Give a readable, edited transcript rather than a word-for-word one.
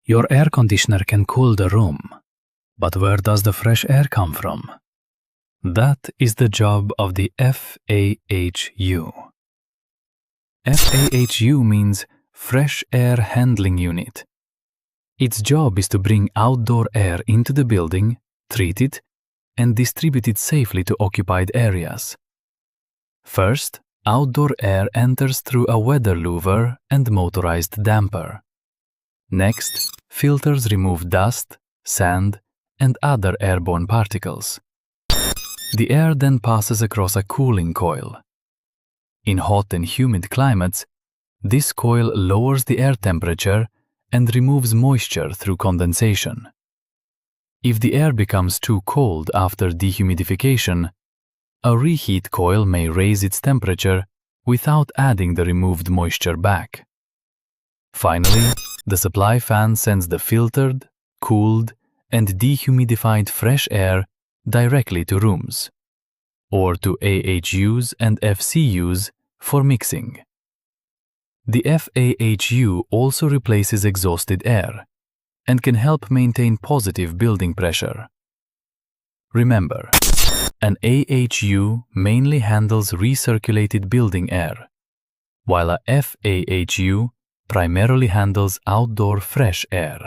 Your air conditioner can cool the room, but where does the fresh air come from? That is the job of the FAHU. FAHU means Fresh Air Handling Unit. Its job is to bring outdoor air into the building, treat it, and distribute it safely to occupied areas. First, outdoor air enters through a weather louver and motorized damper. Next, filters remove dust, sand, and other airborne particles. The air then passes across a cooling coil. In hot and humid climates, this coil lowers the air temperature and removes moisture through condensation. If the air becomes too cold after dehumidification, a reheat coil may raise its temperature without adding the removed moisture back. Finally, the supply fan sends the filtered, cooled, and dehumidified fresh air directly to rooms, or to AHUs and FCUs for mixing. The FAHU also replaces exhausted air and can help maintain positive building pressure. Remember, an AHU mainly handles recirculated building air, while a FAHU primarily handles outdoor fresh air.